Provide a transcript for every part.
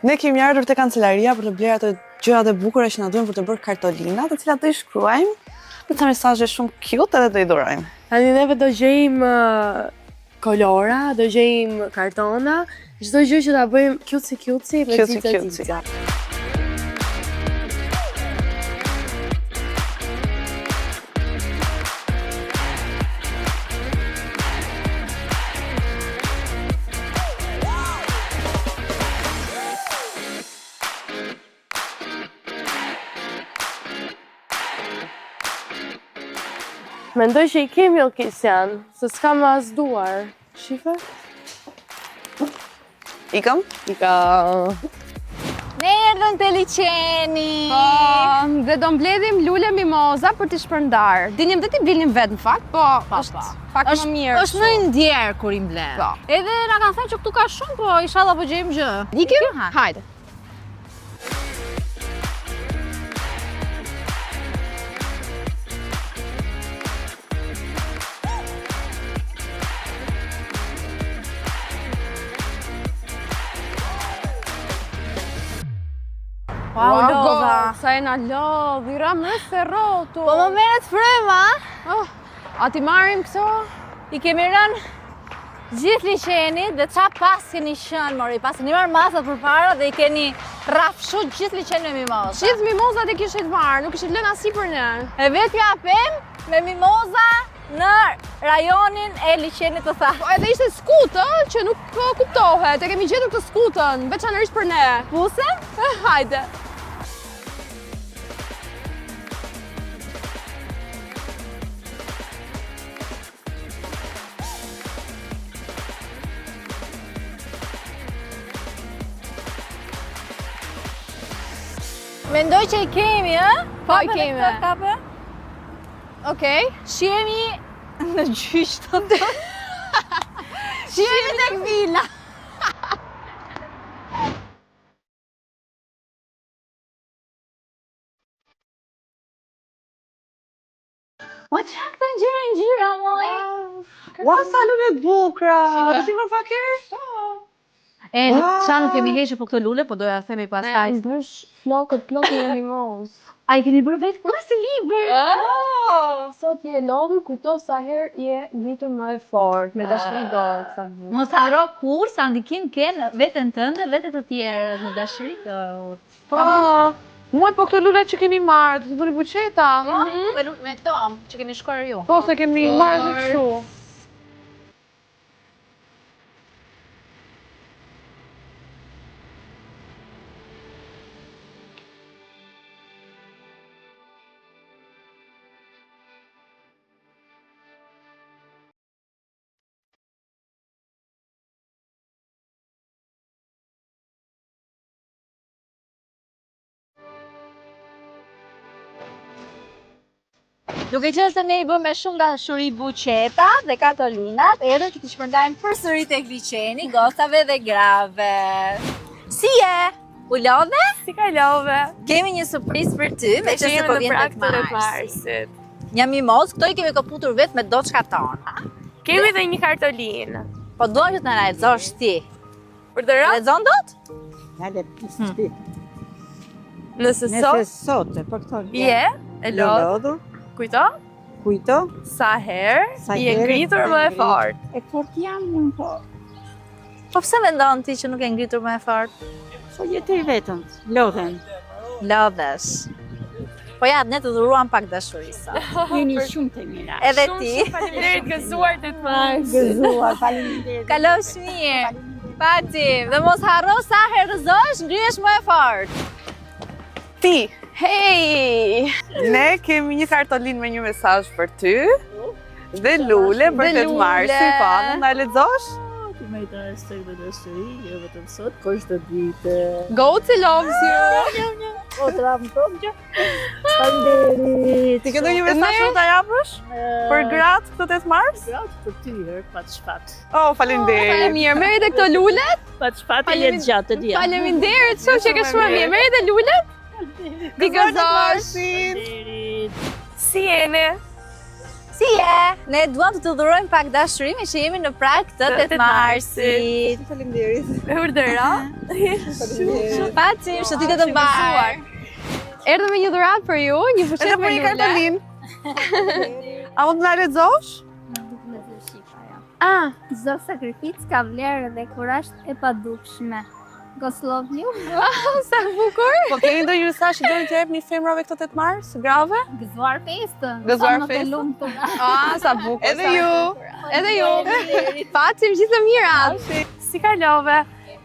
Ne kemi ardhur te kancelaria për të blerë ato gjërat e bukura që na duhen për të bërë kartolina, të cilat do i shkruajmë në ca mesazhe shumë cute edhe do i dhurojmë. Tani neve do gjejmë kolora, do gjejmë kartona, çdo gjë që ta bëjmë cutesy me cica. Mendoj që i kemi o Kisjan, se s'ka më as duar. Shife? Ikëm? Ne erdhën te liçeni. Dhe do mbledhim lule mimoza për t'i shpërndar. Dinim dhe t'i blinim vetë në fakt, po është pak më mirë. Është më ndjerë kur i mbledh. Po. Edhe na kanë thënë që këtu ka shumë, po inshallah po gjejmë gjë. Ikim? Hajde. Wow, lodha. Sa e na lodh, i ram rëse rotu. Po më merret fryma. A ti marrim këto? I kemi rënë gjithë liçenit dhe qa pas keni qënë, mori, pas keni marrë masat përpara dhe i keni rrafshu gjithë liçenin me mimoza. Gjithë mimozat e kishit marrë, nuk kishit lënë asi për ne. E vetë japim me mimoza në rajonin e liçenit të tha. Po edhe ishte skutë, që nuk kuptohet, e kemi gjetur këtë skutën, veçanërisht për ne. Puse? Hajde. Mendoj që i kemi, Po, i kemi. Kape? Okej. Shihemi në gjysh të të. Shihemi tek vila. O çak të ngjyra moj. Ua, sa lule të bukura! Do t'i marr pak herë? E, qa nuk kemi heqë për këto lule, po doja themi pastaj. Bësh flokët e mimoz. A i keni bërë vetë kërë si libër? Sot je lodhur, kujto sa herë je ngritur më e fort, me dashuri dorë. Mos haro kur sa ndikim kenë veten tënde, vete të tjerë në dashuri dorë. Po, muaj po këto lule që kemi marrë, të bëni buqeta. Me tom, që keni shkuar ju. Po, se kemi marrë dhe kështu. Duke qenë se ne i bëmë me shumë dashuri buqeta dhe kartolinat, edhe që t'i shpërndajmë përsëri tek liçeni, gocave dhe grave. Si je? U lodhe? Si ka lodhe? Kemi një surprizë për ty, me që se po vjen tek Marsi. Një mimoz, këto i kemi kaputur vetë me doçka tona. Kemi dhe një kartolinë. Po duam që të na lexosh ti. Për të rënë? Lexon dot? Hajde, pispi. Nëse Nëse sot, për këto je, e lodhur. Kujto? Kujto? Sa herë je ngritur më e fort. E fort jam unë, po. Po pse mendon ti që nuk e ngritur më e fort? Po jetoj vetëm, lodhen. Lodhesh. Po ja, ne të dhuruam pak dashuri sa. Jeni shumë të mira. Edhe ti. Faleminderit gëzuar të të marrë. Gëzuar, faleminderit. Kalosh mirë. Patim. Dhe mos harro sa herë rëzosh, ngrihesh më e fort. Ti! Hej! Ne kemi një kartolinë me një mesazh për ty dhe lule për të Marsi, po, a na lexosh? Ti më të restoj dhe dashuri, jo vetëm sot, por çdo ditë. Goci loves you! O tram top gjë. Faleminderit. Ti ke ndonjë mesazh që ta japësh për gratë këtë 8 Mars? Gratë për ty herë, pa shpat. Oh, faleminderit. Mirë, merri edhe këto lulet. Pa shpat e jetë gjatë të dia. Faleminderit, shumë që ke shumë mirë. Merri edhe lulet. Ti gëzosh. Faleminderit. Si jeni? Si je? Ne duam të dhurojmë pak dashuri me që jemi në prag të 8 marsit. Faleminderit. E urdhëra? Pacim, shëtitje të mbar. Erdhëm me një dhuratë për ju, një Edhe fushet për me një lule. kartolinë. A mund të na lexosh? Ah, Çdo sakrificë ka vlerë dhe kurazh e padukshme. Goslovju, sa bukur. Po keni ndonjë mesazh që doni t'ia jepni femrave këtë 8 mars, grave? gëzuar festën. Gëzuar Sa më të festën. lumtur. Ah, sa bukur. Edhe sa ju. bukur. Edhe ju. Pacim gjithë të mirat. Si kalove?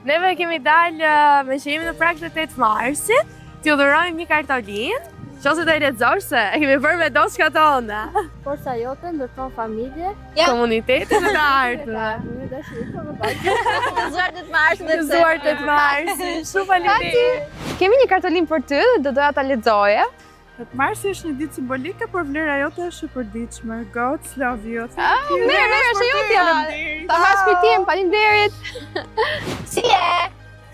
Neve kemi dalë me që jemi në prag të 8 marsit, t'ju dhurojmë një kartolinë. Qose të i lexosh se e kemi bërë me doshka tona. Forca jote ndërton familje. Komunitetin e të ardhme. Gëzuar 8 marsit dhe Gëzuar 8 marsin. Shumë faleminderit. Kemi një kartolinë për ty dhe doja ta lexoje. 8 marsi është një ditë simbolike, por vlera jote është e përditshme. God love you. Mirë, është jotja. Ta mbas kujtim, faleminderit. Si je?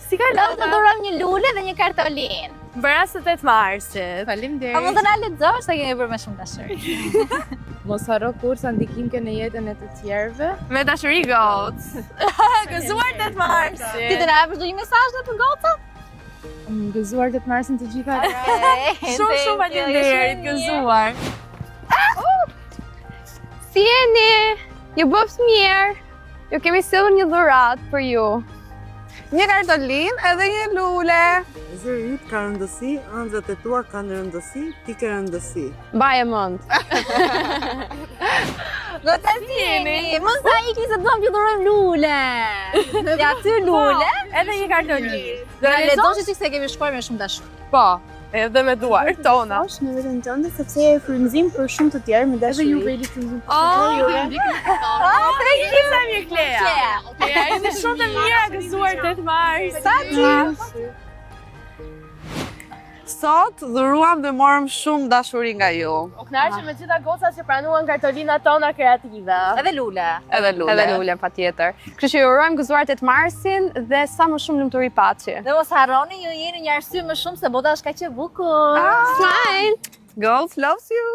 Si Do të kalove? dhurojmë një lule dhe një kartolinë. Për rast të 8 marsit. A mund të na lexosh se kemi bërë me shumë dashuri? Mos harro kur sa ndikim ke në jetën e të tjerëve. Me dashuri goc. Gëzuar 8 marsit. Ti të na japësh ndonjë mesazh në për goca? Gëzuar 8 marsin të gjitha. Shumë faleminderit, gëzuar. Si jeni? Ju bëftë mirë. Ju kemi sjellur një dhuratë për ju. Një kartolinë edhe një lule. Zëri yt ka rëndësi, ëndrat e tua kanë rëndësi, ti ke rëndësi. Mbaje mend. Goca si jeni? Mos sa ikni se duam t'ju dhurojmë lule. Ja ty lule. Edhe një kartolinë. Do na lexosh që se kemi shkruar me shumë dashuri. Po, edhe me duar tona. Është në vetën tënde sepse je frymëzim për shumë të tjerë me dashuri. Edhe ju veli frymëzim. Sa mirë Klea. Ja, jeni shumë të mira, gëzuar 8 mars. Sot dhuruam dhe morëm shumë dashuri nga ju. U kënaqem me gjitha gocat që pranuan kartolinat tona kreative. Edhe lule. Edhe lule. Edhe lule patjetër. Kështu që ju urojmë gëzuar 8 marsin dhe sa më shumë lumturi paçi. Dhe mos harroni, ju jeni një arsye më shumë se bota është kaq e bukur. Smile. God loves you.